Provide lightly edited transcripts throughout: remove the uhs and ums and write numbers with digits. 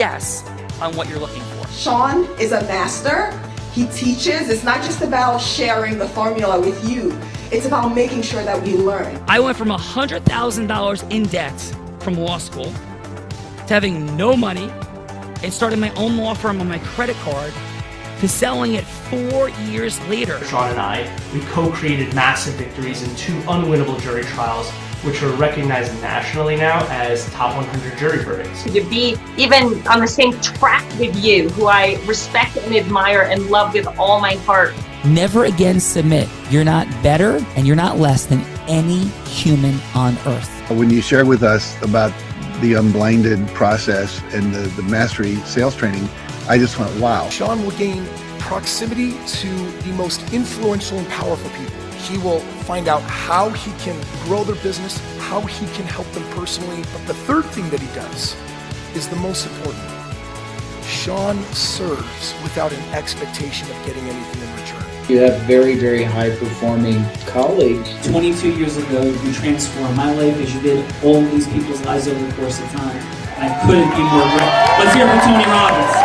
Yes, on what you're looking for. Sean is a master. He teaches. It's not just about sharing the formula with you. It's about making sure that we learn. I went from $100,000 in debt from law school to having no money and starting my own law firm on my credit card to selling it 4 years later. Sean and I, we co-created massive victories in 2 unwinnable jury trials, which are recognized nationally now as top 100 jury verdicts. To be even on the same track with you, who I respect and admire and love with all my heart. Never again submit. You're not better and you're not less than any human on earth. When you shared with us about the unblinded process and the mastery sales training, I just went, wow. Sean will gain proximity to the most influential and powerful people. He will find out how he can grow their business, how he can help them personally. But the third thing that he does is the most important. Sean serves without an expectation of getting anything in return. You have very, very high performing colleagues. 22 years ago, you transformed my life as you did all these people's lives over the course of time. And I couldn't be more grateful. Let's hear it for Tony Robbins.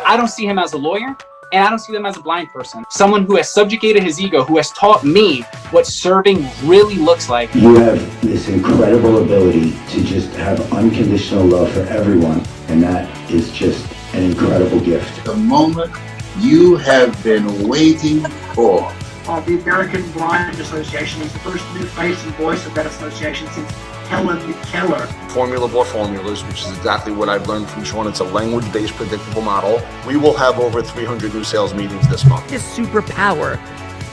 I don't see him as a lawyer, and I don't see them as a blind person. Someone who has subjugated his ego, who has taught me what serving really looks like. You have this incredible ability to just have unconditional love for everyone, and that is just an incredible gift. The moment you have been waiting for. The American Blind Association is the first new face and voice of that association since Helen Keller. Formula for formulas, which is exactly what I've learned from Sean. It's a language-based predictable model. We will have over 300 new sales meetings this month. This superpower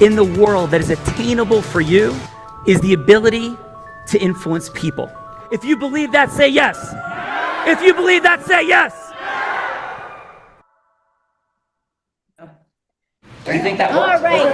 in the world that is attainable for you is the ability to influence people. If you believe that, say yes. If you believe that, say yes. Do you think that works? All right.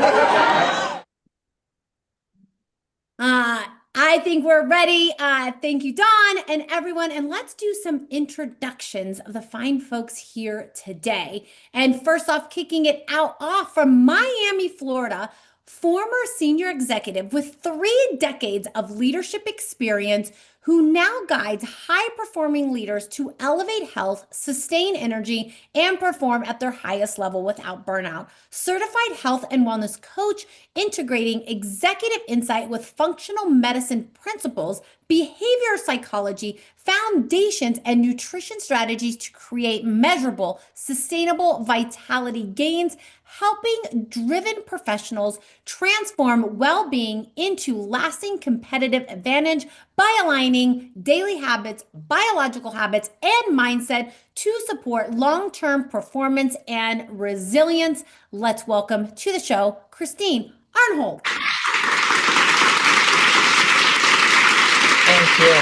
I think we're ready. Thank you, Dawn and everyone. And let's do some introductions of the fine folks here today. And first off, kicking it off from Miami, Florida, former senior executive with 3 decades of leadership experience who now guides high-performing leaders to elevate health, sustain energy, and perform at their highest level without burnout. Certified health and wellness coach, integrating executive insight with functional medicine principles, behavior psychology, foundations, and nutrition strategies to create measurable, sustainable vitality gains, helping driven professionals transform well-being into lasting competitive advantage by aligning daily habits, biological habits, and mindset to support long-term performance and resilience. Let's welcome to the show, Christine Arnhold. Thank you.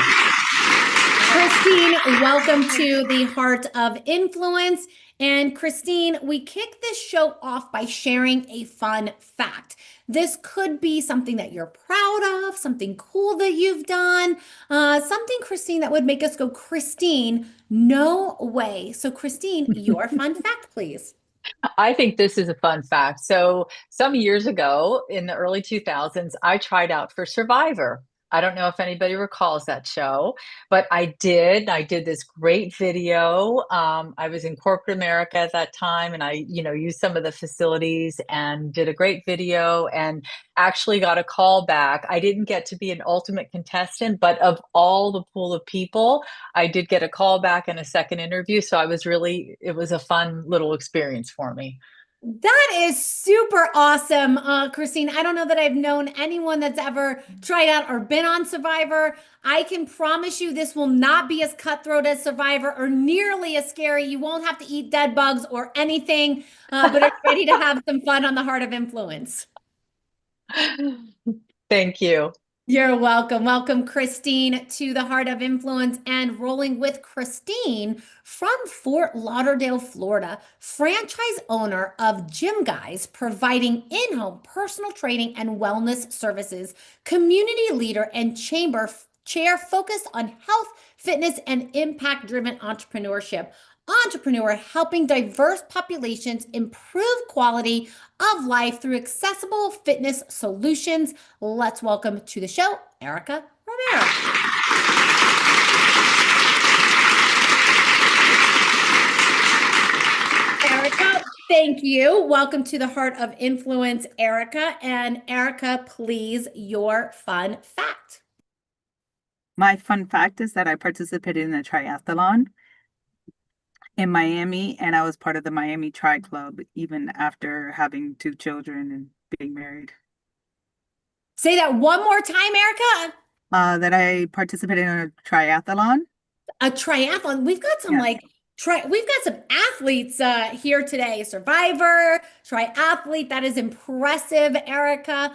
Christine, welcome to the Heart of Influence. And Christine, we kick this show off by sharing a fun fact. This could be something that you're proud of, something cool that you've done, something, Christine, that would make us go, Christine, no way. So Christine, your fun fact, please. I think this is a fun fact. So some years ago in the early 2000s, I tried out for Survivor. I don't know if anybody recalls that show, but I did. I did this great video. I was in corporate America at that time, and I, used some of the facilities and did a great video and actually got a call back. I didn't get to be an ultimate contestant, but of all the pool of people, I did get a call back and a second interview. So it was a fun little experience for me. That is super awesome, Christine. I don't know that I've known anyone that's ever tried out or been on Survivor. I can promise you this will not be as cutthroat as Survivor or nearly as scary. You won't have to eat dead bugs or anything, but are ready to have some fun on the Heart of Influence. Thank you. You're welcome. Welcome, Christine, to the Heart of Influence. And rolling with Christine from Fort Lauderdale, Florida, franchise owner of Gym Guys, providing in-home personal training and wellness services, community leader and chamber chair focused on health, fitness, and impact-driven entrepreneurship. Entrepreneur helping diverse populations improve quality of life through accessible fitness solutions. Let's welcome to the show, Erica Romero. Thank you. Welcome to the Heart of Influence, Erica. And Erica, please, your fun fact. My fun fact is that I participated in a triathlon in Miami, and I was part of the Miami Tri Club even after having 2 children and being married. Say that one more time, Erica. That I participated in a triathlon. A triathlon. We've got some we've got some athletes here today. Survivor, triathlete. That is impressive, Erica.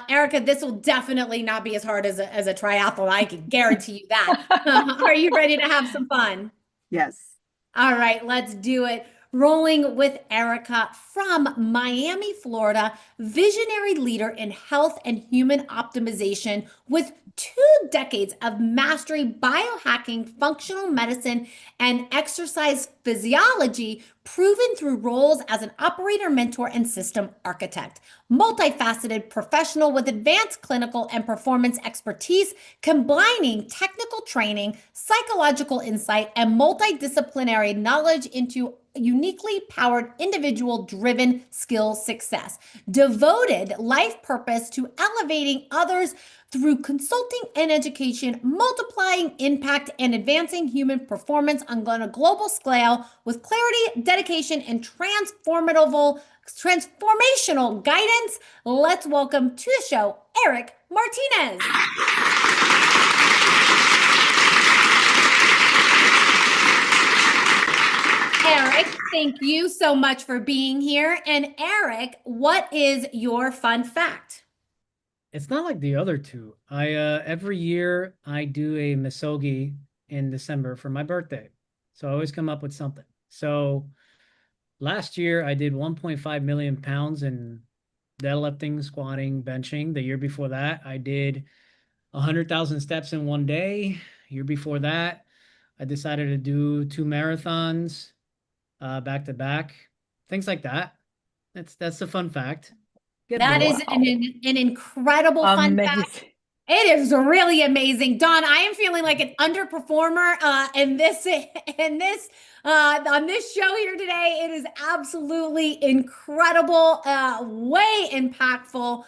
Erica, this will definitely not be as hard as a triathlon. I can guarantee you that. Are you ready to have some fun? Yes. All right, let's do it. Rolling with Erica from Miami, Florida, visionary leader in health and human optimization with 2 decades of mastery, biohacking, functional medicine, and exercise physiology, proven through roles as an operator, mentor, and system architect. Multifaceted professional with advanced clinical and performance expertise, combining technical training, psychological insight, and multidisciplinary knowledge into uniquely powered individual driven skill success. Devoted life purpose to elevating others through consulting and education, multiplying impact and advancing human performance on a global scale with clarity, dedication, and transformational guidance. Let's welcome to the show, Eric Martinez. Eric, thank you so much for being here. And Eric, what is your fun fact? It's not like the other two. I every year I do a misogi in December for my birthday. So I always come up with something. So last year I did 1.5 million pounds in deadlifting, squatting, benching. The year before that, I did 100,000 steps in one day. Year before that, I decided to do 2 marathons back to back, things like that. That's a fun fact. That is an incredible fun fact. It is really amazing. Dawn, I am feeling like an underperformer in this on this show here today. It is absolutely incredible, way impactful.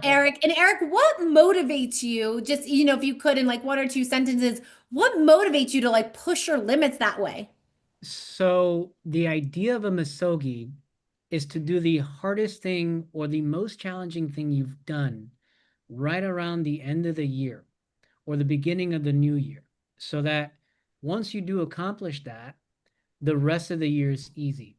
Eric. And Eric, what motivates you? Just, if you could in like 1 or 2 sentences, what motivates you to like push your limits that way? So the idea of a misogi is to do the hardest thing or the most challenging thing you've done right around the end of the year or the beginning of the new year, so that once you do accomplish that, the rest of the year is easy.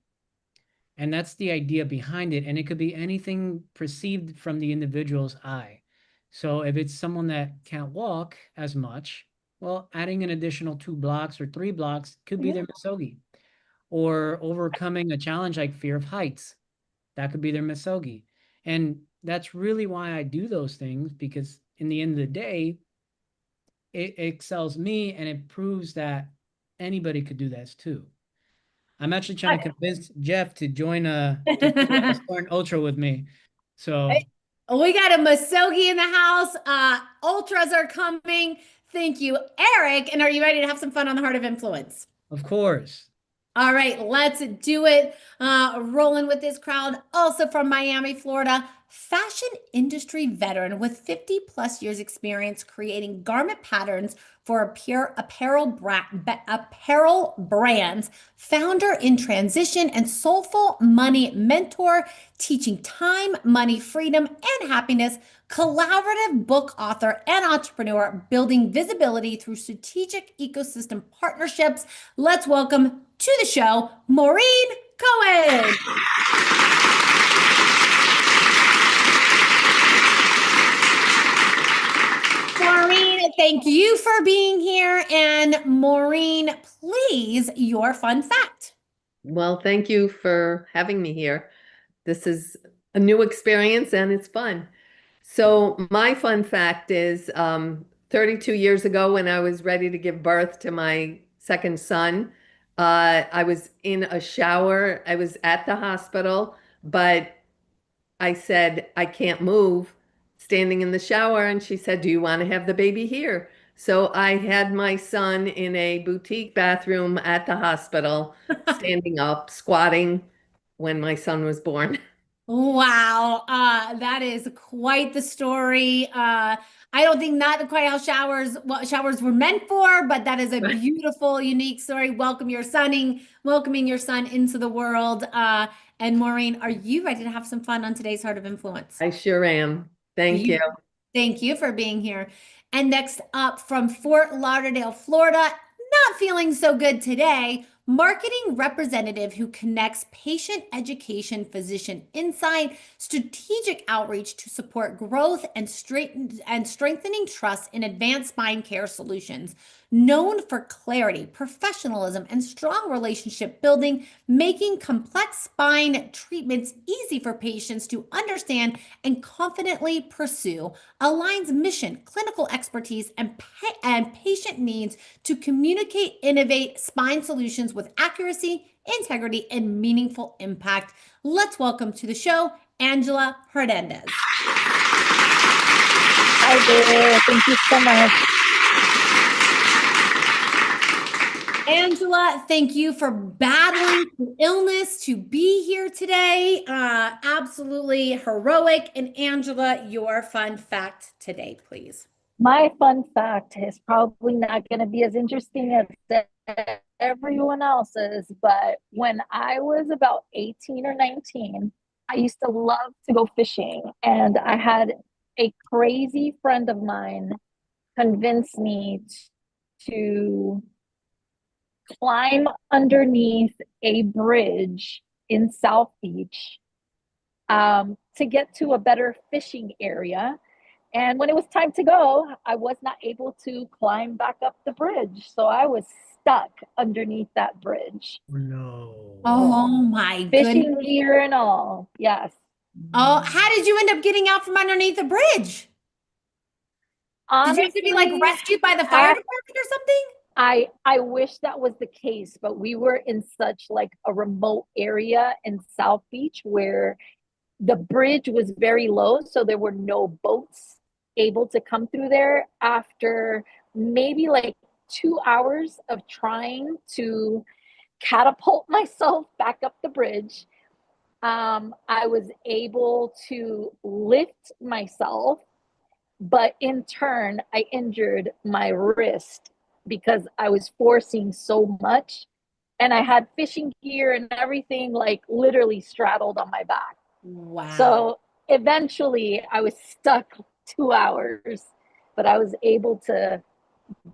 And that's the idea behind it. And it could be anything perceived from the individual's eye. So if it's someone that can't walk as much, well, adding an additional 2 blocks or 3 blocks could be their misogi. Or overcoming a challenge like fear of heights, that could be their misogi. And that's really why I do those things, because in the end of the day, it excels me and it proves that anybody could do this too. I'm actually trying to convince Jeff to join a Spartan Ultra with me. So we got a misogi in the house. Ultras are coming. Thank you, Eric. And are you ready to have some fun on the Heart of Influence? Of course. All right, let's do it. Rolling with this crowd, also from Miami, Florida, fashion industry veteran with 50 plus years experience creating garment patterns for apparel brands, founder in transition and soulful money mentor, teaching time, money, freedom, and happiness, collaborative book author and entrepreneur, building visibility through strategic ecosystem partnerships. Let's welcome to the show, Maureen Cohen. Maureen, thank you for being here. And Maureen, please, your fun fact. Well, thank you for having me here. This is a new experience and it's fun. So my fun fact is 32 years ago, when I was ready to give birth to my second son, I was in a shower. I was at the hospital, but I said, I can't move, standing in the shower. And she said, do you want to have the baby here? So I had my son in a boutique bathroom at the hospital, standing up, squatting, when my son was born. Wow, that is quite the story. I don't think not quite how what showers were meant for, but that is a beautiful, unique story. Welcoming your son into the world. And Maureen, are you ready to have some fun on today's Heart of Influence? I sure am. Thank you. Thank you for being here. And next up from Fort Lauderdale, Florida, not feeling so good today, marketing representative who connects patient education, physician insight, strategic outreach to support growth and strengthening trust in advanced spine care solutions. Known for clarity, professionalism, and strong relationship building, making complex spine treatments easy for patients to understand and confidently pursue, aligns mission, clinical expertise, and patient needs to communicate, innovate spine solutions with accuracy, integrity, and meaningful impact. Let's welcome to the show, Angela Hernandez. Hi there. Thank you so much. Angela, thank you for battling illness to be here today. Absolutely heroic. And Angela, your fun fact today, please. My fun fact is probably not going to be as interesting as everyone else's, but when I was about 18 or 19, I used to love to go fishing. And I had a crazy friend of mine convince me to climb underneath a bridge in South Beach to get to a better fishing area. And when it was time to go, I was not able to climb back up the bridge. So I was stuck underneath that bridge. No. Oh my Fishing goodness. gear and all. Yes. Oh, how did you end up getting out from underneath the bridge? Honestly, did you have to be like rescued by the fire department or something? I wish that was the case, but we were in such like a remote area in South Beach where the bridge was very low, so there were no boats able to come through there. After maybe like 2 hours of trying to catapult myself back up the bridge, I was able to lift myself, but in turn, I injured my wrist because I was forcing so much, and I had fishing gear and everything like literally straddled on my back. Wow. So eventually I was stuck 2 hours, but I was able to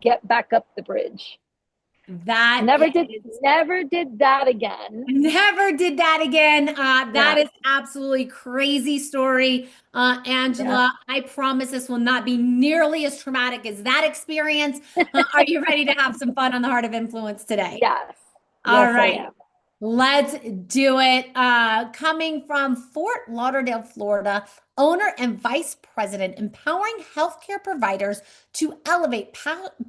get back up the bridge. That never did that again. Never did that again. That is absolutely crazy story. Angela, I promise this will not be nearly as traumatic as that experience. Are you ready to have some fun on the Heart of Influence today? Yes. All right. Let's do it. Coming from Fort Lauderdale, Florida, owner and vice president, empowering healthcare providers to elevate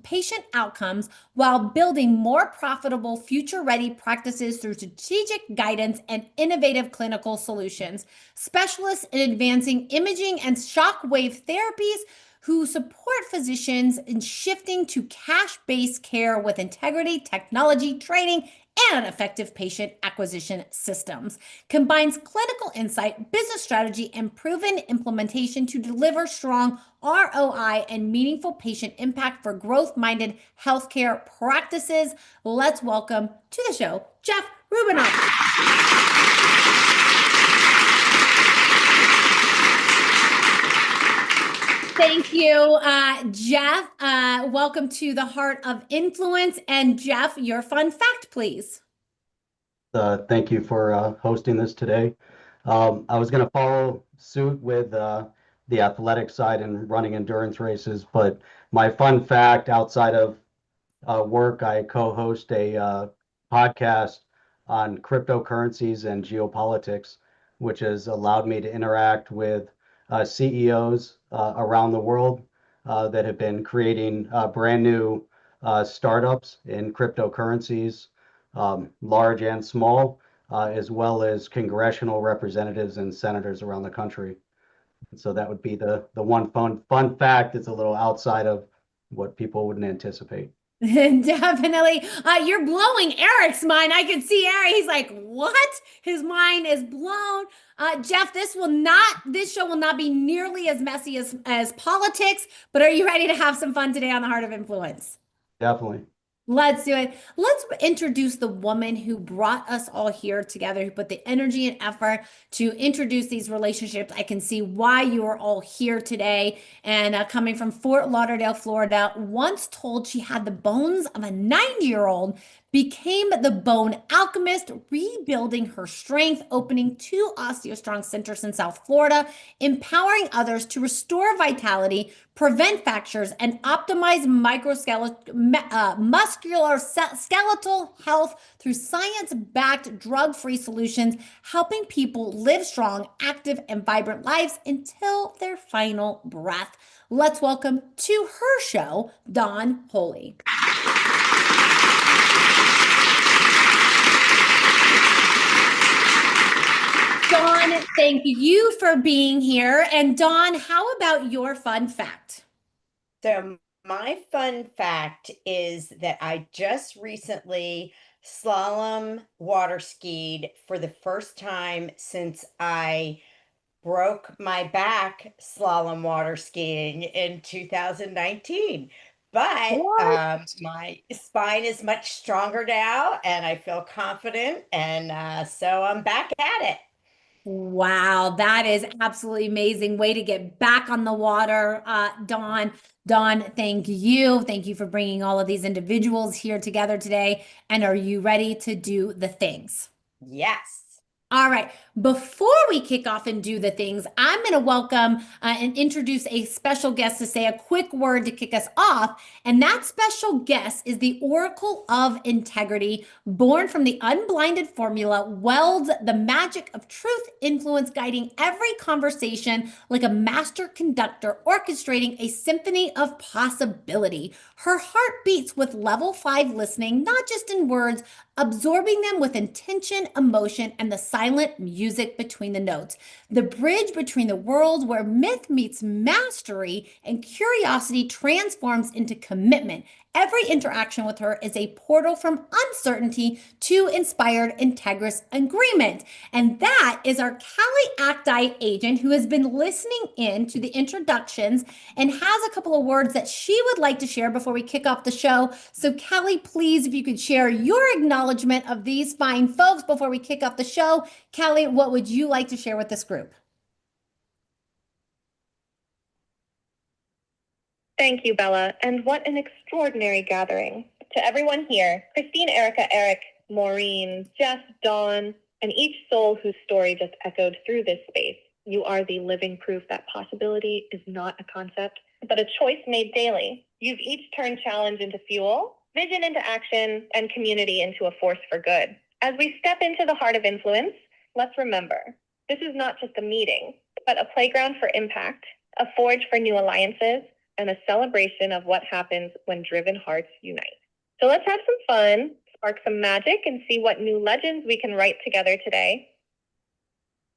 patient outcomes while building more profitable, future-ready practices through strategic guidance and innovative clinical solutions. Specialists in advancing imaging and shockwave therapies who support physicians in shifting to cash-based care with integrity, technology, training, and effective patient acquisition systems. Combines clinical insight, business strategy, and proven implementation to deliver strong ROI and meaningful patient impact for growth-minded healthcare practices. Let's welcome to the show, Jeff Rubinoff. Thank you, Jeff. Welcome to the Heart of Influence. And Jeff, your fun fact, please. Thank you for hosting this today. I was going to follow suit with the athletic side and running endurance races, but my fun fact outside of work, I co-host a podcast on cryptocurrencies and geopolitics, which has allowed me to interact with CEOs around the world that have been creating brand new startups in cryptocurrencies, large and small, as well as congressional representatives and senators around the country. So that would be the one fun fact that's a little outside of what people wouldn't anticipate. Definitely. You're blowing Eric's mind. I can see Eric. He's like, what? His mind is blown. Jeff, this show will not be nearly as messy as politics, but are you ready to have some fun today on the Heart of Influence? Definitely. Let's do it. Let's introduce the woman who brought us all here together, who put the energy and effort to introduce these relationships. I can see why you are all here today. And coming from Fort Lauderdale, Florida, once told she had the bones of a 90-year-old, became the bone alchemist, rebuilding her strength, opening 2 OsteoStrong centers in South Florida, empowering others to restore vitality, prevent fractures, and optimize musculoskeletal health through science-backed drug-free solutions, helping people live strong, active, and vibrant lives until their final breath. Let's welcome to her show, Dawn Holy. Dawn, thank you for being here. And Dawn, how about your fun fact? So my fun fact is that I just recently slalom water skied for the first time since I broke my back slalom water skiing in 2019. But my spine is much stronger now and I feel confident. And so I'm back at it. Wow, that is absolutely amazing. Way to get back on the water, Dawn. Dawn, thank you. Thank you for bringing all of these individuals here together today. And are you ready to do the things? Yes. All right, before we kick off and do the things, I'm going to welcome and introduce a special guest to say a quick word to kick us off. And that special guest is the Oracle of Integrity, born from the unblinded formula, welds the magic of truth, influence, guiding every conversation like a master conductor, orchestrating a symphony of possibility. Her heart beats with level 5 listening, not just in words, absorbing them with intention, emotion, and the silent music between the notes. The bridge between the world where myth meets mastery and curiosity transforms into commitment. Every interaction with her is a portal from uncertainty to inspired, integrous agreement. And that is our Callie Acti agent who has been listening in to the introductions and has a couple of words that she would like to share before we kick off the show. So Callie, please, if you could share your acknowledgement of these fine folks before we kick off the show. Callie, what would you like to share with this group? Thank you, Bella, and what an extraordinary gathering. To everyone here, Christine, Erica, Eric, Maureen, Jeff, Dawn, and each soul whose story just echoed through this space, you are the living proof that possibility is not a concept, but a choice made daily. You've each turned challenge into fuel, vision into action, and community into a force for good. As we step into the heart of influence, let's remember, this is not just a meeting, but a playground for impact, a forge for new alliances, and a celebration of what happens when driven hearts unite. So let's have some fun, spark some magic, and see what new legends we can write together today.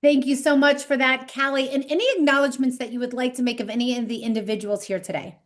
Thank you so much for that, Callie. And any acknowledgements that you would like to make of any of the individuals here today?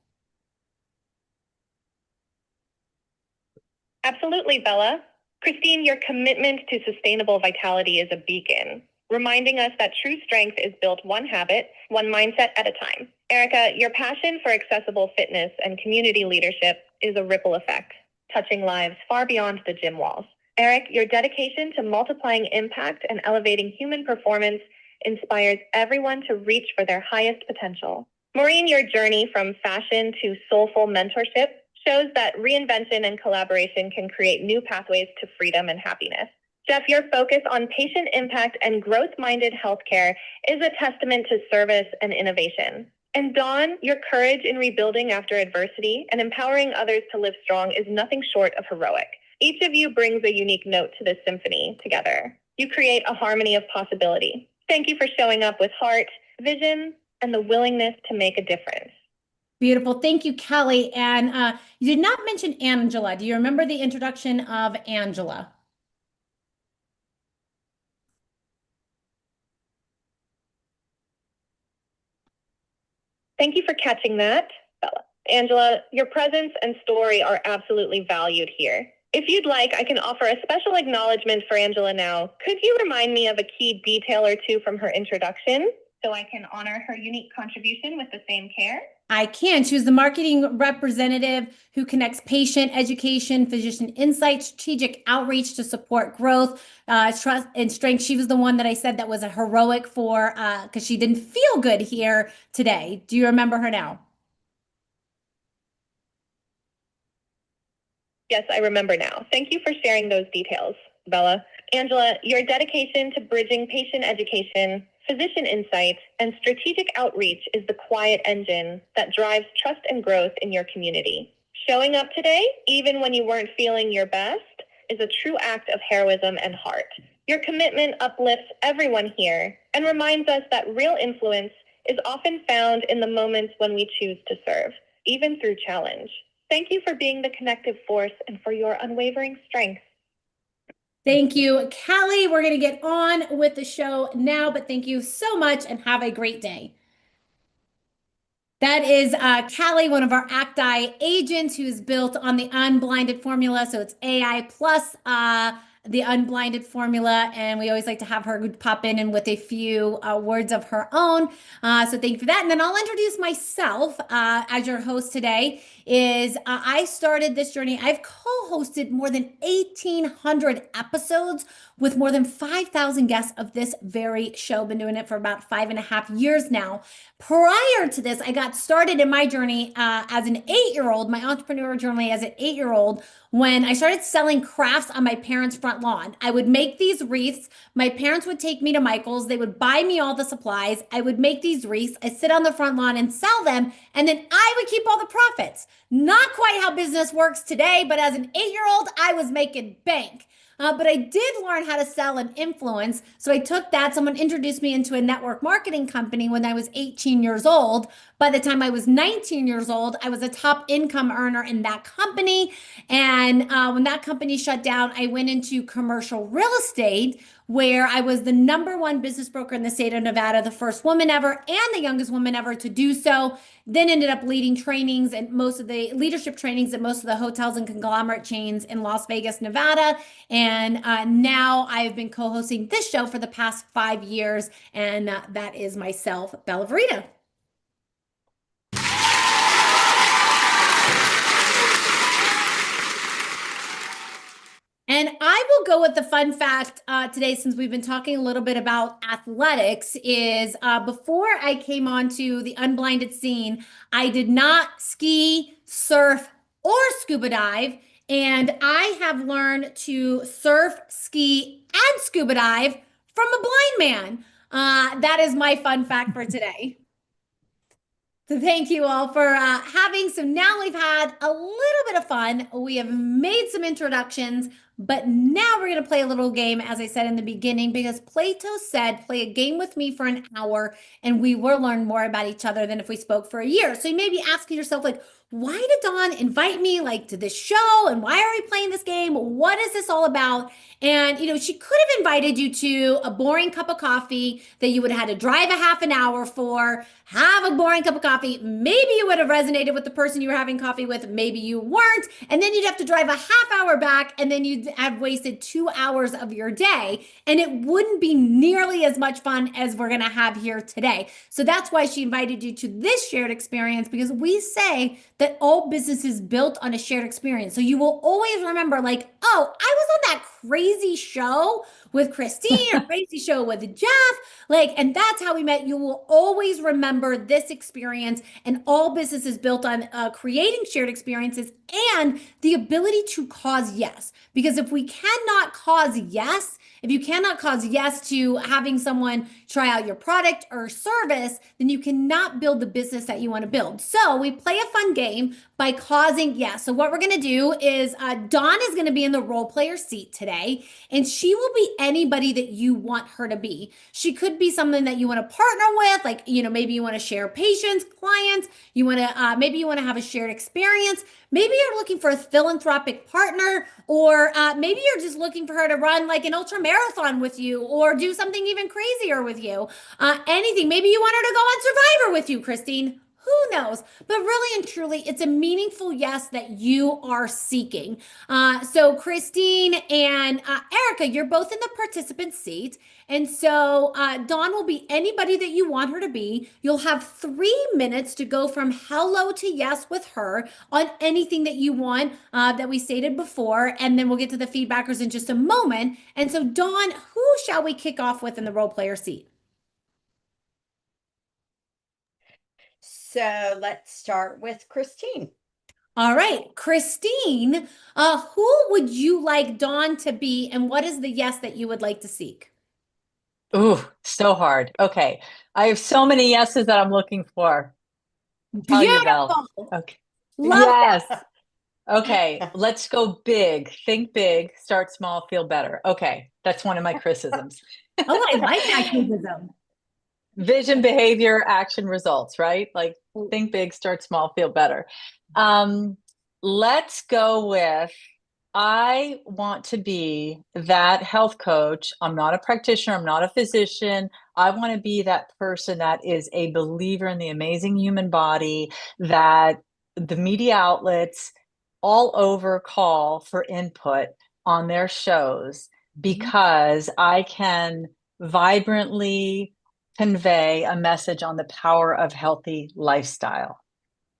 Absolutely, Bella. Christine, your commitment to sustainable vitality is a beacon, reminding us that true strength is built one habit, one mindset at a time. Erica, your passion for accessible fitness and community leadership is a ripple effect, touching lives far beyond the gym walls. Eric, your dedication to multiplying impact and elevating human performance inspires everyone to reach for their highest potential. Maureen, your journey from fashion to soulful mentorship shows that reinvention and collaboration can create new pathways to freedom and happiness. Jeff, your focus on patient impact and growth-minded healthcare is a testament to service and innovation. And Dawn, your courage in rebuilding after adversity and empowering others to live strong is nothing short of heroic. Each of you brings a unique note to this symphony together. You create a harmony of possibility. Thank you for showing up with heart, vision, and the willingness to make a difference. Beautiful. Thank you, Callie. And you did not mention Angela. Do you remember the introduction of Angela? Thank you for catching that, Bella. Angela, your presence and story are absolutely valued here. If you'd like, I can offer a special acknowledgement for Angela now. Could you remind me of a key detail or two from her introduction so I can honor her unique contribution with the same care? I can. She was the marketing representative who connects patient education, physician insight, strategic outreach to support growth, trust, and strength. She was the one that I said that was a heroic for because she didn't feel good here today. Do you remember her now? Yes, I remember now. Thank you for sharing those details, Bella. Angela, your dedication to bridging patient education, physician insight, and strategic outreach is the quiet engine that drives trust and growth in your community. Showing up today, even when you weren't feeling your best, is a true act of heroism and heart. Your commitment uplifts everyone here and reminds us that real influence is often found in the moments when we choose to serve, even through challenge. Thank you for being the connective force and for your unwavering strength. Thank you, Callie. We're going to get on with the show now, but thank you so much and have a great day. That is Callie, one of our ACTI agents who's built on the unblinded formula. So it's AI plus the unblinded formula. And we always like to have her pop in and with a few words of her own. So thank you for that. And then I'll introduce myself as your host today. I started this journey. I've co-hosted more than 1,800 episodes with more than 5,000 guests of this very show. Been doing it for about 5.5 years now. Prior to this, I got started in my journey as an 8-year-old, my entrepreneurial journey as an 8-year-old, when I started selling crafts on my parents' front lawn. I would make these wreaths. My parents would take me to Michael's. They would buy me all the supplies. I would make these wreaths. I'd sit on the front lawn and sell them, and then I would keep all the profits. Not quite how business works today, but as an 8-year-old, I was making bank. But I did learn how to sell and influence. So I took that. Someone introduced me into a network marketing company when I was 18 years old. By the time I was 19 years old, I was a top income earner in that company. And when that company shut down, I went into commercial real estate, where I was the #1 business broker in the state of Nevada, the first woman ever and the youngest woman ever to do so. Then ended up leading trainings and most of the leadership trainings at most of the hotels and conglomerate chains in Las Vegas, Nevada. And now I've been co-hosting this show for the past 5 years. And that is myself, Bella Verita. And I will go with the fun fact today, since we've been talking a little bit about athletics, is before I came onto the unblinded scene, I did not ski, surf, or scuba dive. And I have learned to surf, ski, and scuba dive from a blind man. That is my fun fact for today. So thank you all for having. So now we've had a little bit of fun. We have made some introductions, but now we're going to play a little game, as I said in the beginning, because Plato said, play a game with me for an hour and we will learn more about each other than if we spoke for a year. So you may be asking yourself, like, why did Dawn invite me to this show? And why are we playing this game? What is this all about? And, she could have invited you to a boring cup of coffee that you would have had to drive a half an hour for, have a boring cup of coffee. Maybe you would have resonated with the person you were having coffee with. Maybe you weren't. And then you'd have to drive a half hour back, and then you'd have wasted 2 hours of your day. And it wouldn't be nearly as much fun as we're going to have here today. So that's why she invited you to this shared experience, because we say that all business is built on a shared experience. So you will always remember, like, oh, I was on that crazy show with Christine, a crazy show with Jeff, and that's how we met. You will always remember this experience, and all business is built on creating shared experiences and the ability to cause yes. Because if we cannot cause yes, if you cannot cause yes to having someone try out your product or service, then you cannot build the business that you want to build. So we play a fun game by causing yes. So what we're going to do is Dawn is going to be in the role player seat today, and she will be anybody that you want her to be. She could be something that you want to partner with, maybe you want to share patients, clients, maybe you want to have a shared experience. Maybe you're looking for a philanthropic partner, or maybe you're just looking for her to run an ultra marathon with you, or do something even crazier with you. Anything. Maybe you want her to go on Survivor with you, Christine. Who knows? But really and truly, it's a meaningful yes that you are seeking. So, Christine and Erica, you're both in the participant seat. And so, Dawn will be anybody that you want her to be. You'll have 3 minutes to go from hello to yes with her on anything that you want that we stated before. And then we'll get to the feedbackers in just a moment. And so, Dawn, who shall we kick off with in the role player seat? So let's start with Christine. All right, Christine, who would you like Dawn to be, and what is the yes that you would like to seek? Ooh, so hard. Okay. I have so many yeses that I'm looking for. Tell you, Val. Okay. Love Yes. that. Okay. Let's go big. Think big. Start small. Feel better. Okay. That's one of my criticisms. Oh, I like that criticism. Vision, behavior, action, results, right? Like think big, start small, feel better. Let's go with I want to be that health coach. I'm not a practitioner, I'm not a physician. I want to be that person that is a believer in the amazing human body, that the media outlets all over call for input on their shows because I can vibrantly convey a message on the power of healthy lifestyle.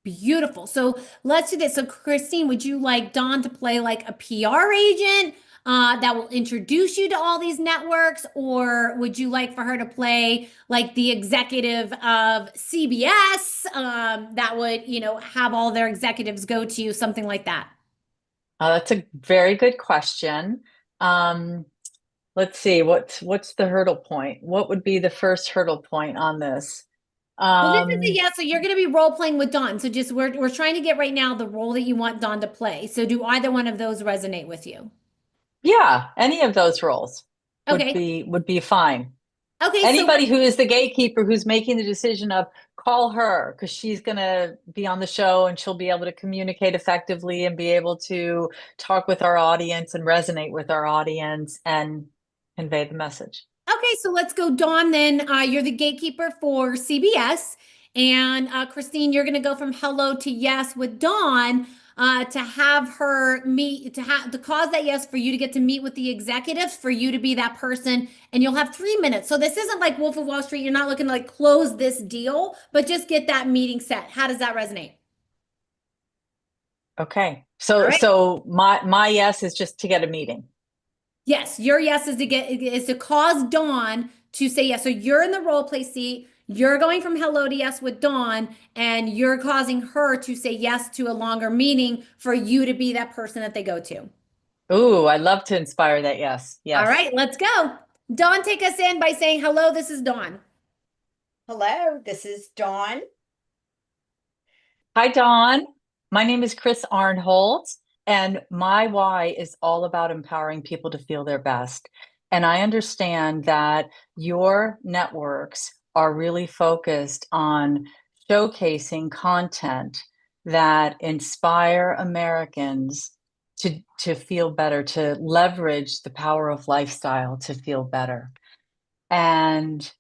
Beautiful. So let's do this. So, Christine, would you like Dawn to play like a PR agent that will introduce you to all these networks? Or would you like for her to play like the executive of CBS that would, have all their executives go to you, something like that? That's a very good question. Let's see, what's the hurdle point? What would be the first hurdle point on this? Well, this is a yes. So you're going to be role playing with Dawn. So just we're trying to get right now the role that you want Dawn to play. So do either one of those resonate with you? Yeah, any of those roles Okay. would be fine. Okay. Anybody who is the gatekeeper who's making the decision of call her because she's going to be on the show and she'll be able to communicate effectively and be able to talk with our audience and resonate with our audience and convey the message. Okay, so let's go, Dawn. Then you're the gatekeeper for CBS, and Christine, you're going to go from hello to yes with Dawn to have her meet to cause that yes for you to get to meet with the executives, for you to be that person, and you'll have 3 minutes. So this isn't like Wolf of Wall Street. You're not looking to like close this deal, but just get that meeting set. How does that resonate? Okay, so my yes is just to get a meeting. Yes, your yes is to cause Dawn to say yes. So you're in the role play seat. You're going from hello to yes with Dawn, and you're causing her to say yes to a longer meeting for you to be that person that they go to. Ooh, I love to inspire that. Yes. All right, let's go. Dawn, take us in by saying hello. This is Dawn. Hello, this is Dawn. Hi, Dawn. My name is Chris Arnholt, and my why is all about empowering people to feel their best. And I understand that your networks are really focused on showcasing content that inspire Americans to feel better, to leverage the power of lifestyle to feel better. And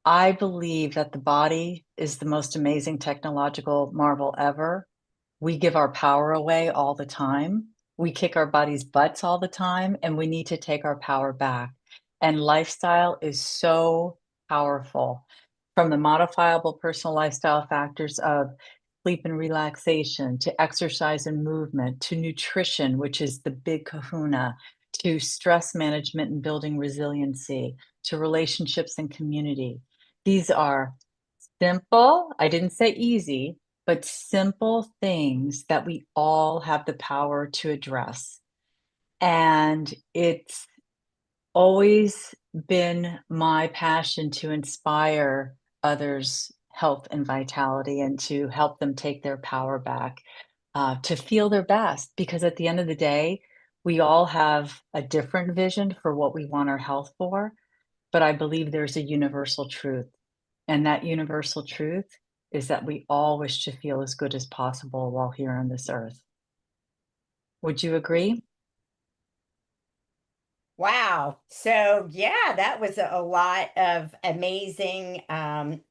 I believe that the body is the most amazing technological marvel ever. We give our power away all the time. We kick our bodies' butts all the time, and we need to take our power back. And lifestyle is so powerful, from the modifiable personal lifestyle factors of sleep and relaxation, to exercise and movement, to nutrition, which is the big kahuna, to stress management and building resiliency, to relationships and community. These are simple, I didn't say easy, but simple things that we all have the power to address. And it's always been my passion to inspire others' health and vitality and to help them take their power back, to feel their best. Because at the end of the day, we all have a different vision for what we want our health for. But I believe there's a universal truth. And that universal truth is that we all wish to feel as good as possible while here on this earth. Would you agree? Wow. So, yeah, that was a lot of amazing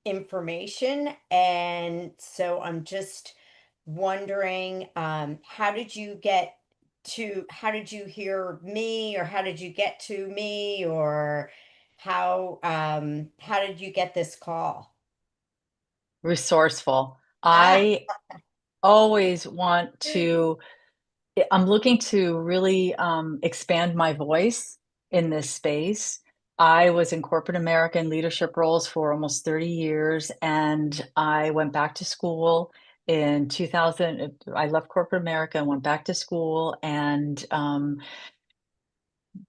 information. And so I'm just wondering, how did you hear me, or how did you get to me, or how did you get this call? Resourceful. Ah, I always want to, I'm looking to really expand my voice in this space. I was in corporate America in leadership roles for almost 30 years, and I went back to school in 2000. I left corporate America and went back to school and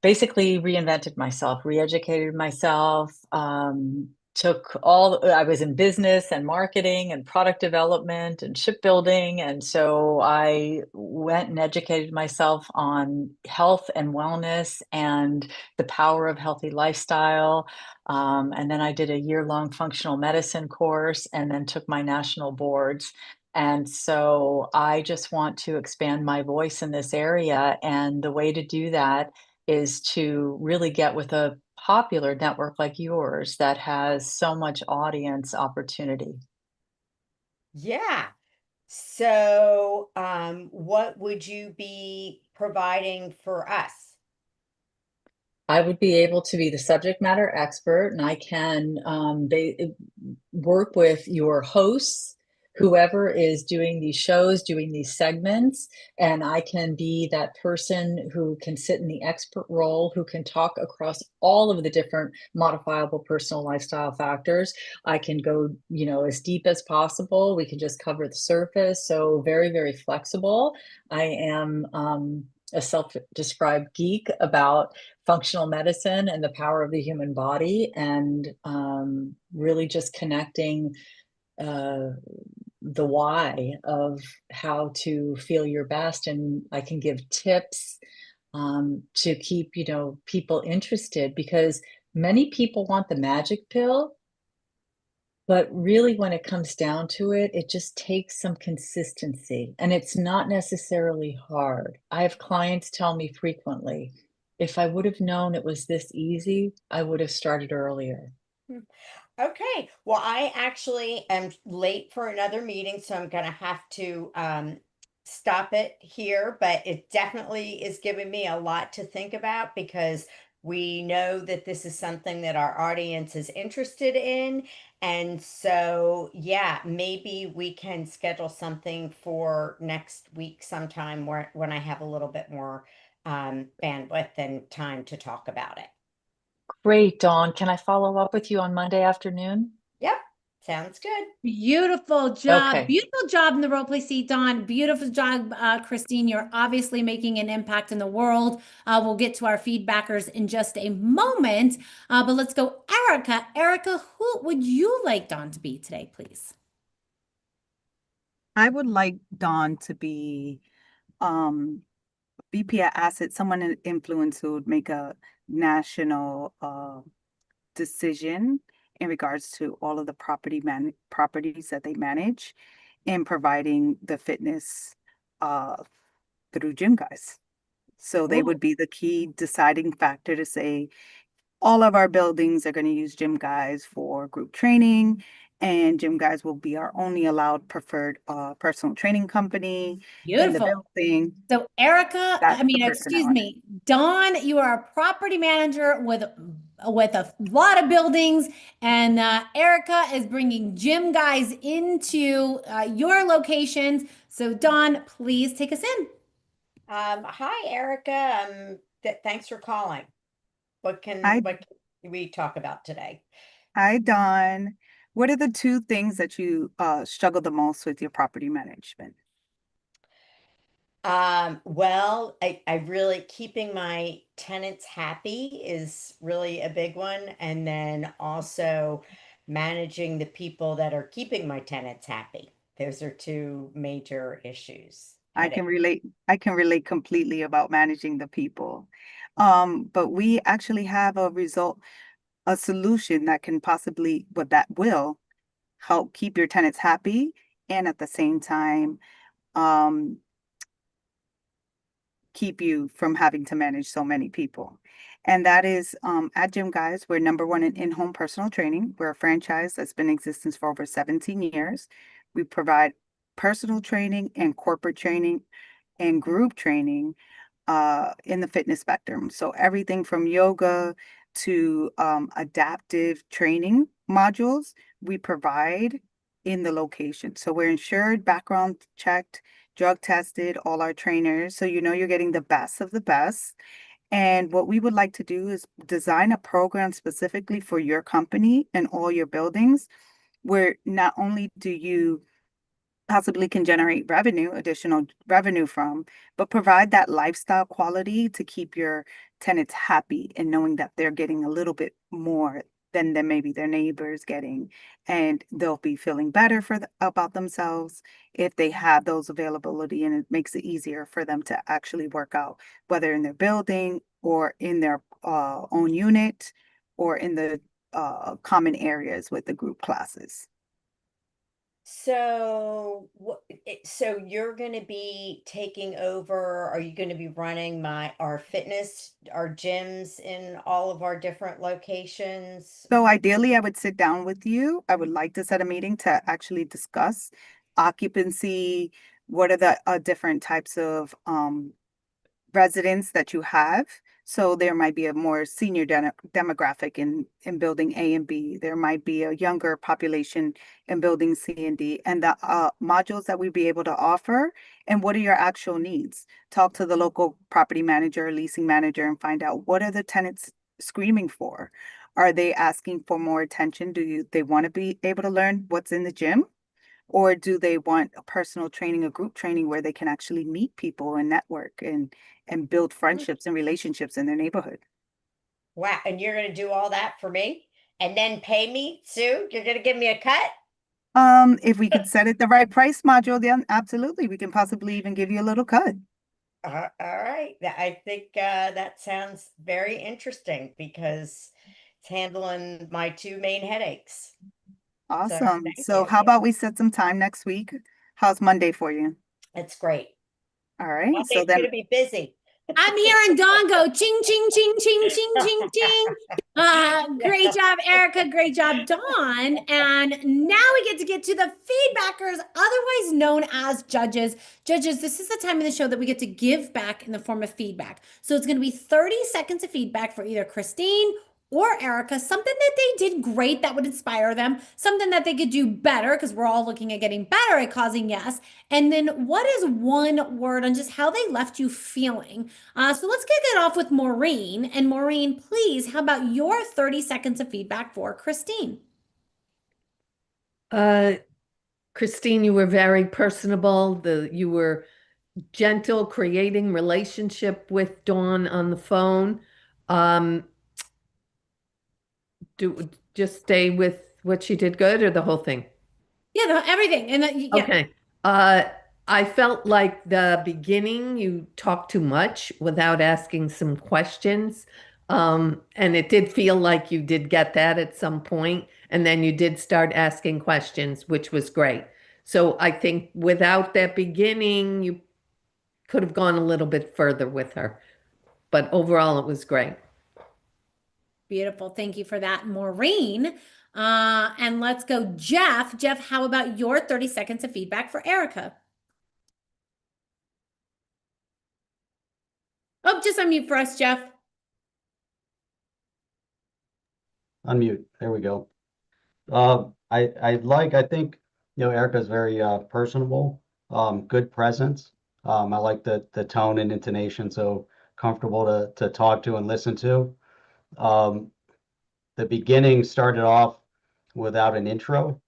basically reinvented myself, re-educated myself, I was in business and marketing and product development and shipbuilding. And so I went and educated myself on health and wellness and the power of healthy lifestyle. And then I did a year-long functional medicine course and then took my national boards. And so I just want to expand my voice in this area. And the way to do that is to really get with a popular network like yours that has so much audience opportunity. yeah. So, what would you be providing for us? I would be able to be the subject matter expert, and I can work with your hosts, whoever is doing these shows, doing these segments, and I can be that person who can sit in the expert role, who can talk across all of the different modifiable personal lifestyle factors. I can go, as deep as possible. We can just cover the surface. So very, very flexible. I am a self-described geek about functional medicine and the power of the human body, and really just connecting the why of how to feel your best. And I can give tips to keep people interested, because many people want the magic pill, but really, when it comes down to it, it just takes some consistency, and it's not necessarily hard. I have clients tell me frequently, if I would have known it was this easy, I would have started earlier. Hmm. Okay. Well, I actually am late for another meeting, so I'm going to have to stop it here. But it definitely is giving me a lot to think about, because we know that this is something that our audience is interested in. And so, yeah, maybe we can schedule something for next week sometime when I have a little bit more bandwidth and time to talk about it. Great, Dawn. Can I follow up with you on Monday afternoon? Yep. Sounds good. Beautiful job. Okay. Beautiful job in the role play seat, Dawn. Beautiful job, Christine. You're obviously making an impact in the world. We'll get to our feedbackers in just a moment. But let's go, Erica. Erica, who would you like Dawn to be today, please? I would like Dawn to be VP at Asset, someone in influence who would make a national decision in regards to all of the properties that they manage, and providing the fitness through gym guys. So they would be the key deciding factor to say all of our buildings are going to use gym guys for group training, and gym guys will be our only allowed preferred personal training company in the Beautiful. building. So Erica, That's the person I excuse want. me, Dawn, you are a property manager with a lot of buildings, and Erica is bringing gym guys into your locations. So Dawn, please take us in. Hi, Erica. Thanks for calling. What Hi, can we talk about today? hi, Dawn. What are the two things that you struggle the most with your property management? Well, I really keeping my tenants happy is really a big one, and then also managing the people that are keeping my tenants happy. Those are two major issues. Headache. I can relate completely about managing the people. But we actually have a solution that can possibly, but that will help keep your tenants happy, and at the same time, um, keep you from having to manage so many people. And that is at Gym Guys, we're number one in-home personal training. We're a franchise that's been in existence for over 17 years. We provide personal training and corporate training and group training in the fitness spectrum. So everything from yoga to adaptive training modules we provide in the location. So we're insured, background checked, drug tested, all our trainers. So you know you're getting the best of the best. And what we would like to do is design a program specifically for your company and all your buildings, where not only do you possibly can generate additional revenue from, but provide that lifestyle quality to keep your tenants happy and knowing that they're getting a little bit more than maybe their neighbors getting, and they'll be feeling better about themselves if they have those availability, and it makes it easier for them to actually work out, whether in their building or in their own unit or in the common areas with the group classes. So, so you're going to be taking over? Are you going to be running our fitness, our gyms in all of our different locations? So ideally, I would sit down with you. I would like to set a meeting to actually discuss occupancy. What are the different types of residents that you have? So there might be a more senior demographic in building A and B. There might be a younger population in building C and D, and the modules that we'd be able to offer, and what are your actual needs? Talk to the local property manager, leasing manager, and find out what are the tenants screaming for. Are they asking for more attention? They want to be able to learn what's in the gym? Or do they want a personal training, a group training where they can actually meet people and network and build friendships and relationships in their neighborhood? Wow. And you're going to do all that for me and then pay me, Sue? You're going to give me a cut? If we could set it the right price module, then absolutely. We can possibly even give you a little cut. All right. I think that sounds very interesting because it's handling my two main headaches. Awesome. thank So you. how about we set some time next week? How's Monday for you? That's great. All right. Monday's So then going to be busy. I'm hearing Dawn go ching, ching, ching, ching, ching, ching, ching. Great job, Erica. Great job, Dawn. And now we get to the feedbackers, otherwise known as judges. Judges, this is the time of the show that we get to give back in the form of feedback. So it's going to be 30 seconds of feedback for either Christine or Erica, something that they did great that would inspire them, something that they could do better, because we're all looking at getting better at causing yes. And then what is one word on just how they left you feeling? So let's kick it off with Maureen. And Maureen, please, how about your 30 seconds of feedback for Christine? Christine, you were very personable. You were gentle, creating relationship with Dawn on the phone. Just stay with what she did good, or the whole thing? Yeah, no, everything. And yeah. Okay. I felt like the beginning you talked too much without asking some questions. And it did feel like you did get that at some point, and then you did start asking questions, which was great. So I think without that beginning, you could have gone a little bit further with her. But overall, it was great. Beautiful. Thank you for that, Maureen. And let's go, Jeff. Jeff, how about your 30 seconds of feedback for Erica? Oh, just unmute for us, Jeff. Unmute. There we go. I think, Erica's very personable, good presence. I like the tone and intonation, so comfortable to talk to and listen to. The beginning started off without an intro,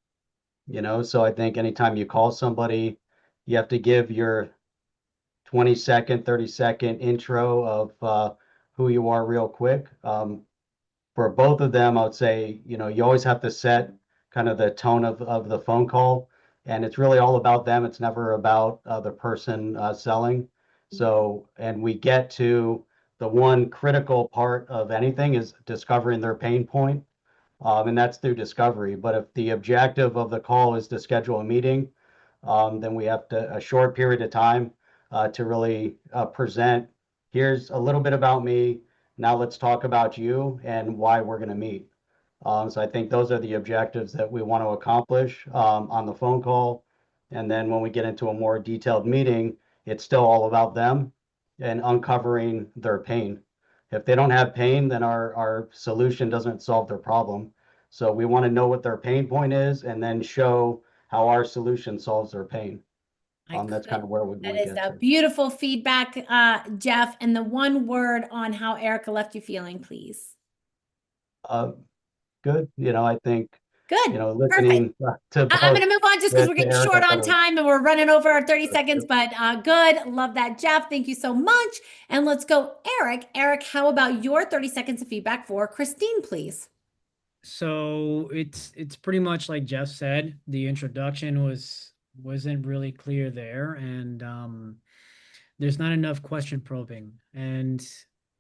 so I think anytime you call somebody, you have to give your 20-second, 30-second intro of who you are real quick. For both of them, I would say, you always have to set kind of the tone of the phone call, and it's really all about them. It's never about the person selling. So, and we get to the one critical part of anything is discovering their pain point, and that's through discovery. But if the objective of the call is to schedule a meeting, then we have a short period of time to really present here's a little bit about me. Now let's talk about you and why we're going to meet. So I think those are the objectives that we want to accomplish on the phone call. And then when we get into a more detailed meeting, it's still all about them and uncovering their pain. If they don't have pain, then our solution doesn't solve their problem. So we want to know what their pain point is and then show how our solution solves their pain. That's kind of where we want That to is get a to. beautiful feedback, Jeff. And the one word on how Erica left you feeling, please. Good. I think, Good. listening to I'm both going to move on just because we're getting Erica short on was time and we're running over our 30 seconds, but good. Love that, Jeff. Thank you so much. And let's go, Eric. Eric, how about your 30 seconds of feedback for Christine, please? So it's pretty much like Jeff said. The introduction wasn't really clear there, and there's not enough question probing. And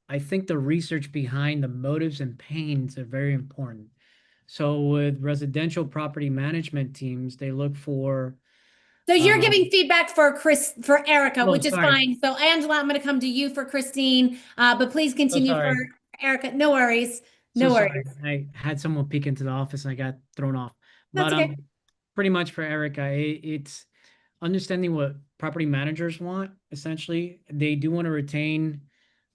I think the research behind the motives and pains are very important. So with residential property management teams, they look for. So you're giving feedback for Erica, Oh, which is sorry. fine. So Angela, I'm going to come to you for Christine, but please continue for Erica. No worries. So No sorry. worries. I had someone peek into the office and I got thrown off. That's But okay. pretty much for Erica, it's understanding what property managers want. Essentially, they do want to retain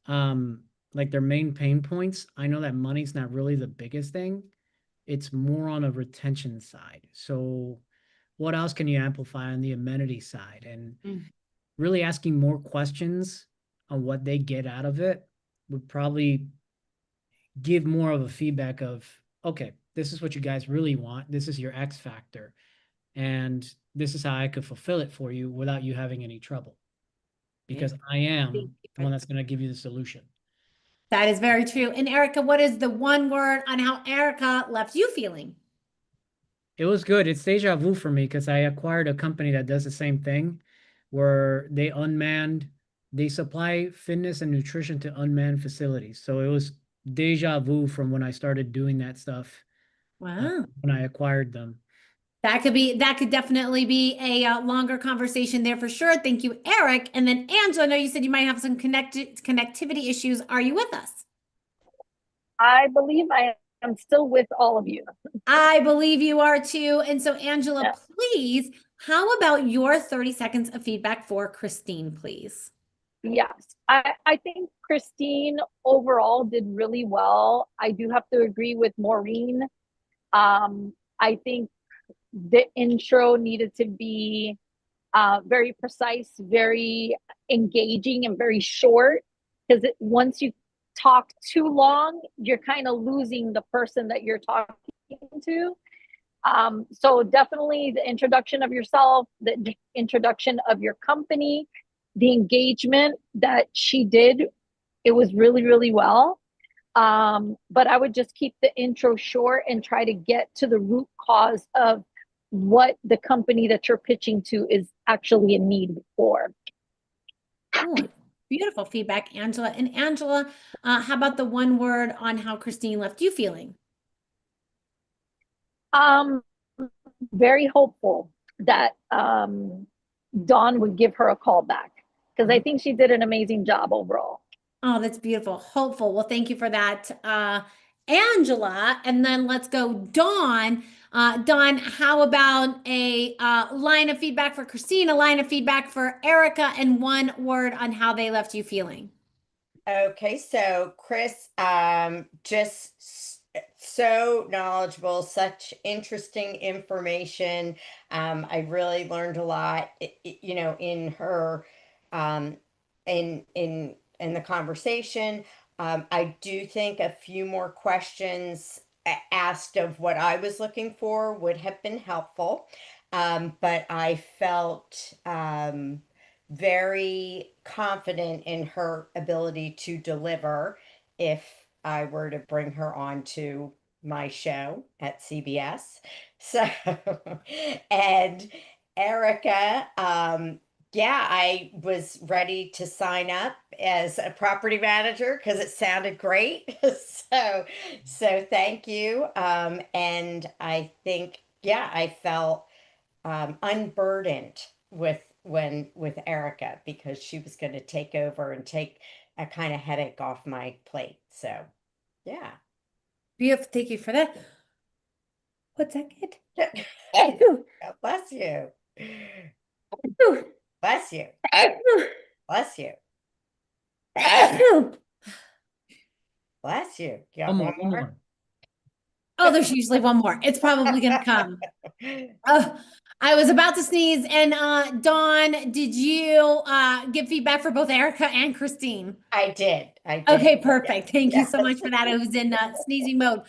like their main pain points. I know that money's not really the biggest thing. It's more on a retention side. So what else can you amplify on the amenity side? And really asking more questions on what they get out of it would probably give more of a feedback of, okay, this is what you guys really want. This is your X factor. And this is how I could fulfill it for you without you having any trouble. Because I am the one that's going to give you the solution. That is very true. And Erica, what is the one word on how Erica left you feeling? It was good. It's deja vu for me because I acquired a company that does the same thing where they supply fitness and nutrition to unmanned facilities. So it was deja vu from when I started doing that stuff. Wow. When I acquired them. That could definitely be a longer conversation there for sure. Thank you, Eric. And then Angela, I know you said you might have some connectivity issues. Are you with us? I believe I am still with all of you. I believe you are too. And so Angela, please, how about your 30 seconds of feedback for Christine, please? Yes, I think Christine overall did really well. I do have to agree with Maureen. I think the intro needed to be very precise, very engaging, and very short. Because once you talk too long, you're kind of losing the person that you're talking to. So definitely the introduction of yourself, the introduction of your company, the engagement that she did, it was really, really well. But I would just keep the intro short and try to get to the root cause of what the company that you're pitching to is actually in need for. Oh, beautiful feedback, Angela. And Angela, how about the one word on how Christine left you feeling? Very hopeful that Dawn would give her a call back because I think she did an amazing job overall. Oh, that's beautiful. Hopeful. Well, thank you for that, Angela. And then let's go, Dawn. Dawn, how about a line of feedback for Christine, a line of feedback for Erica, and one word on how they left you feeling? Okay, so Chris, just so knowledgeable, such interesting information. I really learned a lot, in her, in the conversation. I do think a few more questions asked of what I was looking for would have been helpful. But I felt, very confident in her ability to deliver if I were to bring her on to my show at CBS. So, and Erica, yeah, I was ready to sign up as a property manager because it sounded great. So thank you. And I think, yeah, I felt unburdened with Erica because she was going to take over and take a kind of headache off my plate. So, yeah. Beautiful. Thank you for that. What's that kid? God bless you. Bless you. Bless you. Bless you. You got one more? Oh, there's usually one more. It's probably going to come. I was about to sneeze. And Dawn, did you give feedback for both Erica and Christine? I did. Okay, perfect. Thank you so much for that. I was in sneezing mode.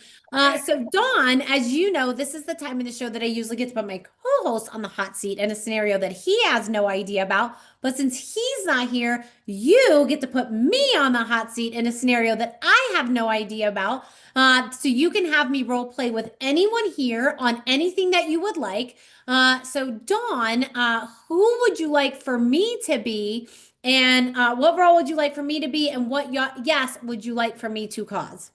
So Dawn, as you know, this is the time in the show that I usually get to put my co-host on the hot seat in a scenario that he has no idea about. But since he's not here, you get to put me on the hot seat in a scenario that I have no idea about. So you can have me role play with anyone here on anything that you would like. So Dawn, who would you like for me to be? And what role would you like for me to be? And what yes would you like for me to cause?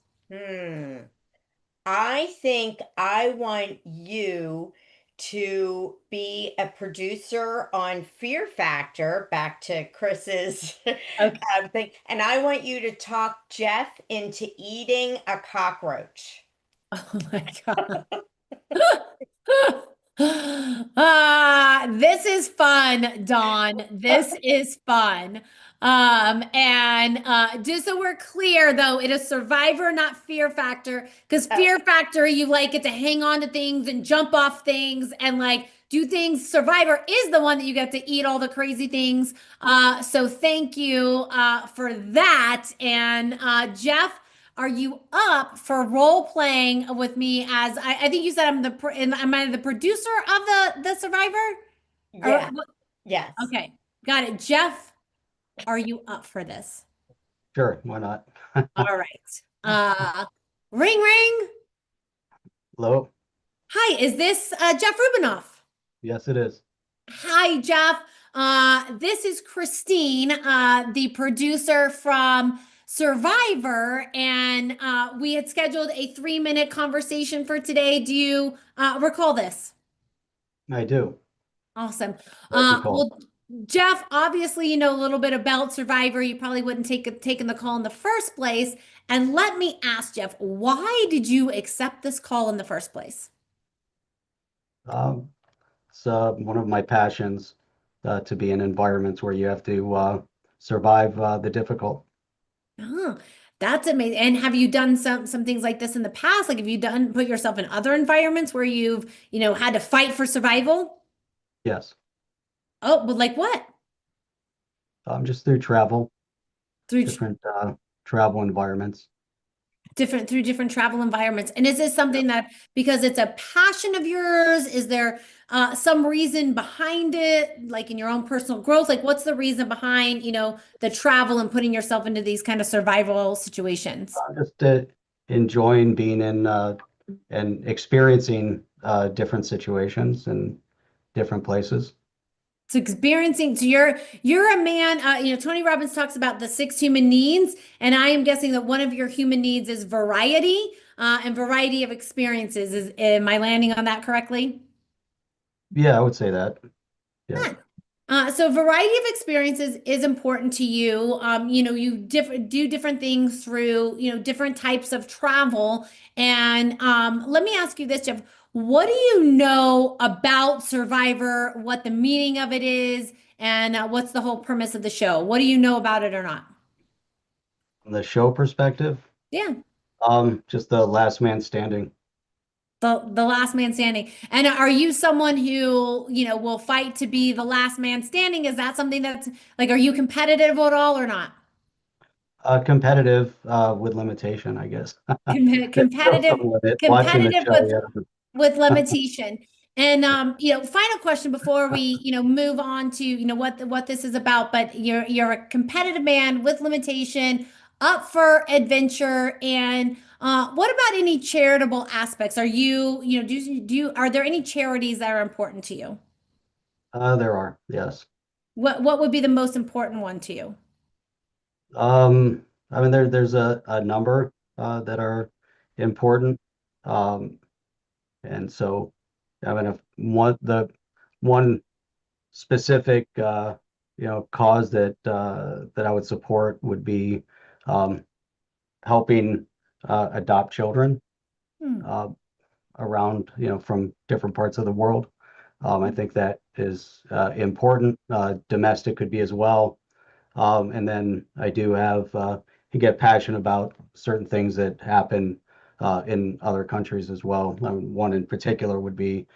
I think I want you to be a producer on Fear Factor, back to Chris's thing. And I want you to talk Jeff into eating a cockroach. Oh my God. This is fun, Dawn. This is fun. And just so we're clear though, it is Survivor, not Fear Factor, because Fear Factor, you like get to hang on to things and jump off things and like do things. Survivor is the one that you get to eat all the crazy things. So thank you for that. And Jeff, are you up for role playing with me as I think you said am I the producer of the Survivor? Yeah. Yes. Okay. Got it. Jeff, are you up for this? Sure, why not? All right. Ring ring. Hello? Hi, is this Jeff Rubinoff? Yes, it is. Hi, Jeff. This is Christine, the producer from Survivor, and we had scheduled a 3-minute conversation for today. Do you recall this? I do. Awesome. I recall. Well, Jeff, obviously you know a little bit about Survivor. You probably wouldn't taken the call in the first place. And let me ask, Jeff, why did you accept this call in the first place? It's one of my passions to be in environments where you have to survive the difficult. Oh, that's amazing. And have you done some things like this in the past? Like have you put yourself in other environments where you've, had to fight for survival? Yes. Oh, but like what? Just through travel, Through different travel environments. through different travel environments. And is this something that because it's a passion of yours, is there some reason behind it, like in your own personal growth? Like what's the reason behind, the travel and putting yourself into these kind of survival situations? Just enjoying being in and experiencing different situations and different places. So you're a man, Tony Robbins talks about the 6 human needs, and I am guessing that one of your human needs is variety, and variety of experiences. Am I landing on that correctly? Yeah, I would say that. Yeah. So variety of experiences is important to you. You do different things through, different types of travel. And let me ask you this, Jeff. What do you know about Survivor, what the meaning of it is, and what's the whole premise of the show? What do you know about it or not? From the show perspective, Yeah. just the last man standing. The last man standing. And are you someone who, will fight to be the last man standing? Is that something that's like, are you competitive at all or not? Competitive with limitation, I guess. There's still Competitive, some limit. Watching the show, yeah. with limitation. And final question before we, move on to, what this is about, but you're a competitive man with limitation, up for adventure. And what about any charitable aspects? Are you, are there any charities that are important to you? There are, yes. What would be the most important one to you? I mean, there's a number that are important. And so, I mean, if the one specific cause that I would support would be helping adopt children around, from different parts of the world. I think that is important. Domestic could be as well. And then I do get passionate about certain things that happen in other countries as well. One in particular would be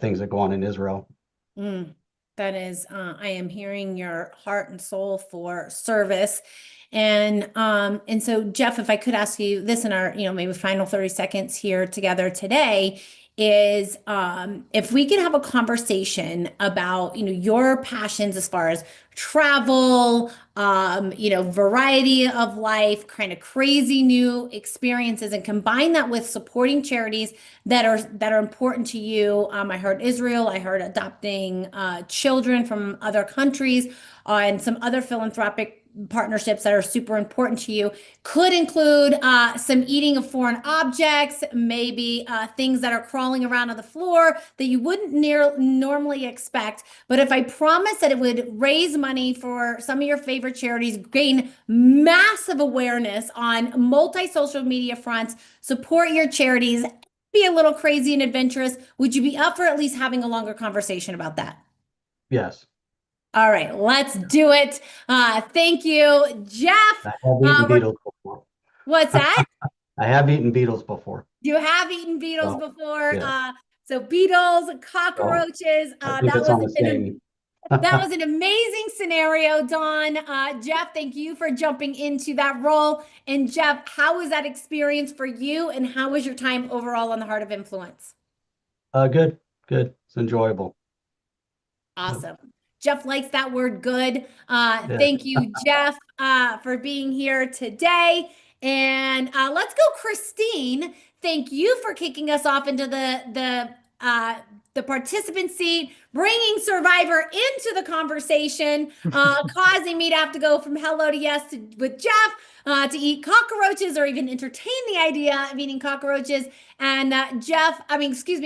things that go on in Israel. That is, I am hearing your heart and soul for service. And so Jeff, if I could ask you this in our, maybe final 30 seconds here together today is, if we could have a conversation about, your passions as far as travel, variety of life, kind of crazy new experiences, and combine that with supporting charities that are important to you. I heard Israel, I heard adopting children from other countries, and some other philanthropic partnerships that are super important to you. Could include some eating of foreign objects, maybe things that are crawling around on the floor that you wouldn't normally expect. But if I promise that it would raise money for some of your favorite charities, gain massive awareness on multi-social media fronts, support your charities, be a little crazy and adventurous, would you be up for at least having a longer conversation about that? Yes. All right, let's do it. Thank you, Jeff. I have eaten beetles before. What's that? I have eaten beetles before. You have eaten beetles So, before. yeah. So beetles, cockroaches. I think it's on the same. That was an amazing scenario, Don. Jeff, thank you for jumping into that role. And Jeff, how was that experience for you? And how was your time overall on the Heart of Influence? Good. It's enjoyable. Awesome. Jeff likes that word good. Thank you, Jeff, for being here today. And let's go, Christine. Thank you for kicking us off into the participant seat, bringing Survivor into the conversation, causing me to have to go from hello to yes with Jeff, to eat cockroaches or even entertain the idea of eating cockroaches. And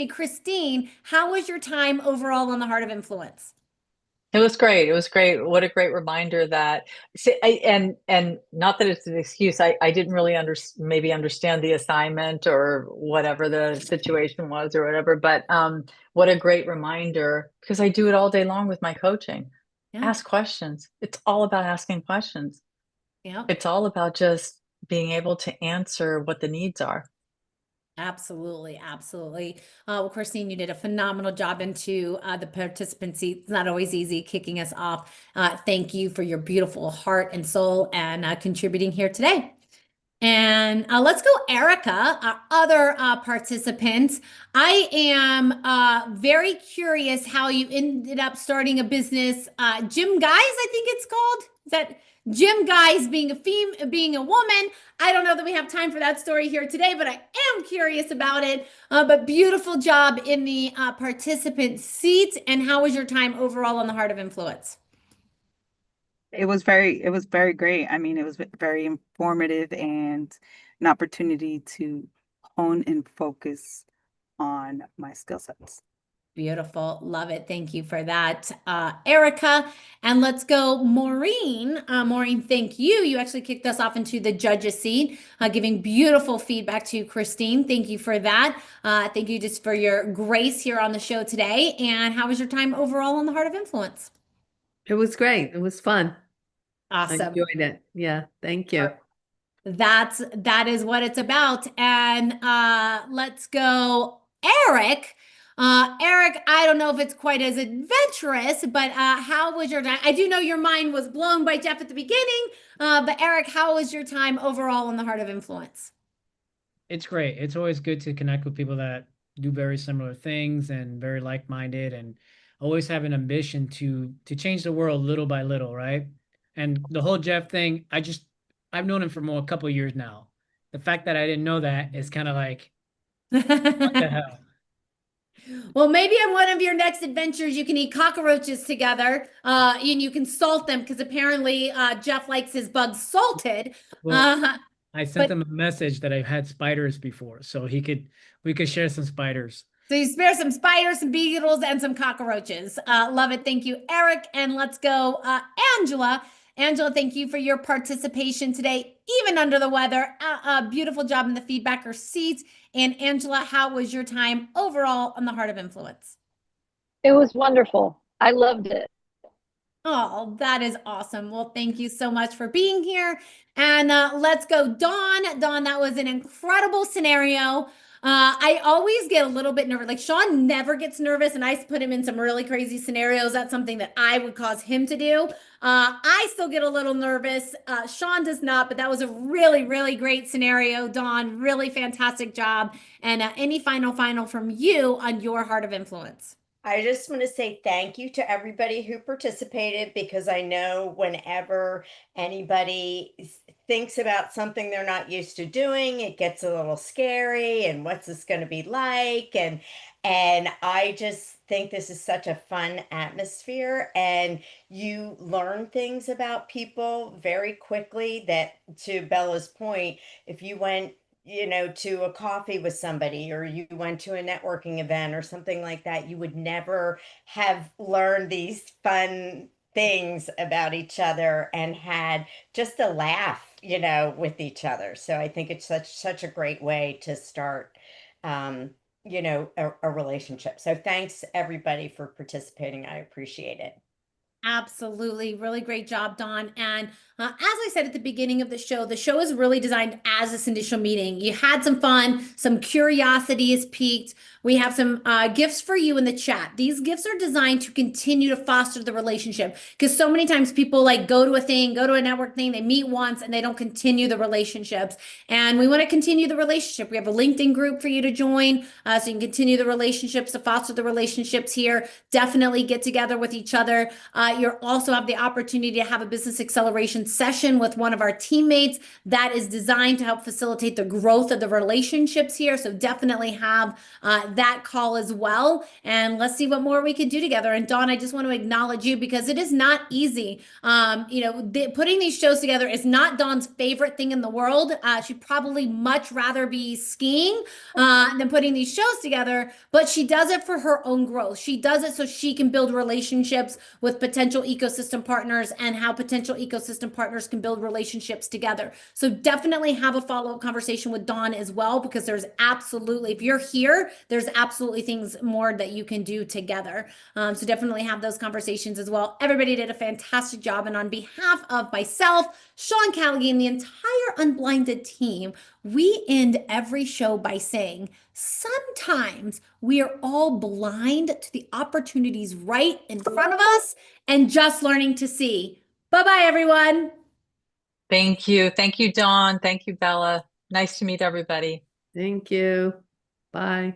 Christine, how was your time overall on the Heart of Influence? It was great. It was great. What a great reminder that, and not that it's an excuse. I didn't really understand the assignment or whatever the situation was or whatever, but what a great reminder, because I do it all day long with my coaching. Yeah. Ask questions. It's all about asking questions. Yeah. It's all about just being able to answer what the needs are. Absolutely. Well, Christine, you did a phenomenal job into the participant seat. It's not always easy kicking us off. Thank you for your beautiful heart and soul and contributing here today. And let's go, Erica, our other participant. I am very curious how you ended up starting a business, Gym Guys, I think it's called. Is that Gym Guys being a woman? I don't know that we have time for that story here today, but I am curious about it. But beautiful job in the participant seat. And how was your time overall on the Heart of Influence? It was very great. I mean, it was very informative and an opportunity to hone and focus on my skill sets. Beautiful. Love it. Thank you for that, Erica. And let's go, Maureen. Maureen, thank you. You actually kicked us off into the judges seat, giving beautiful feedback to Christine. Thank you for that. Thank you just for your grace here on the show today. And how was your time overall on the Heart of Influence? It was great. It was fun. Awesome. I enjoyed it. Yeah. Thank you. That is what it's about. And let's go, Eric. Eric, I don't know if it's quite as adventurous, but how was your time? I do know your mind was blown by Jeff at the beginning, but Eric, how was your time overall in the Heart of Influence? It's great. It's always good to connect with people that do very similar things and very like-minded, and always have an ambition to change the world little by little, right? And the whole Jeff thing, I've known him for a couple of years now. The fact that I didn't know that is kind of like, what the hell? Well, maybe on one of your next adventures, you can eat cockroaches together, and you can salt them, because apparently Jeff likes his bugs salted. Well, I sent him a message that I've had spiders before, so we could share some spiders. So you spare some spiders, some beetles, and some cockroaches. Love it. Thank you, Eric. And let's go, Angela. Angela, thank you for your participation today, even under the weather. Beautiful job in the feedbacker seats. And Angela, how was your time overall on the Heart of Influence? It was wonderful. I loved it. Oh, that is awesome. Well, thank you so much for being here. And let's go, Dawn. Dawn, that was an incredible scenario. I always get a little bit nervous. Like Sean never gets nervous, and I put him in some really crazy scenarios. That's something that I would cause him to do. I still get a little nervous. Sean does not, but that was a really, really great scenario, Dawn. Really fantastic job. And any final from you on your Heart of Influence? I just want to say thank you to everybody who participated, because I know whenever anybody thinks about something they're not used to doing, it gets a little scary, and what's this going to be like? And I just think this is such a fun atmosphere, and you learn things about people very quickly that, to Bella's point, if you went to a coffee with somebody, or you went to a networking event or something like that, you would never have learned these fun things about each other and had just a laugh, with each other. So I think it's such a great way to start, a relationship. So thanks everybody for participating. I appreciate it. Absolutely. Really great job, Dawn. And as I said at the beginning of the show is really designed as this initial meeting. You had some fun, some curiosity is piqued. We have some gifts for you in the chat. These gifts are designed to continue to foster the relationship, because so many times people go to a network thing, they meet once and they don't continue the relationships. And we want to continue the relationship. We have a LinkedIn group for you to join, so you can continue the relationships, to foster the relationships here. Definitely get together with each other. You also have the opportunity to have a business acceleration session with one of our teammates that is designed to help facilitate the growth of the relationships here. So definitely have that call as well. And let's see what more we can do together. And Dawn, I just want to acknowledge you, because it is not easy. Putting these shows together is not Dawn's favorite thing in the world. She'd probably much rather be skiing than putting these shows together, but she does it for her own growth. She does it so she can build relationships with potential ecosystem partners, and how potential ecosystem partners can build relationships together. So definitely have a follow-up conversation with Dawn as well, because there's absolutely, if you're here, there's absolutely things more that you can do together. So definitely have those conversations as well. Everybody did a fantastic job. And on behalf of myself, Sean Callaghan, and the entire Unblinded team, we end every show by saying, sometimes we are all blind to the opportunities right in front of us and just learning to see. Bye-bye, everyone. Thank you. Thank you, Dawn. Thank you, Bella. Nice to meet everybody. Thank you. Bye.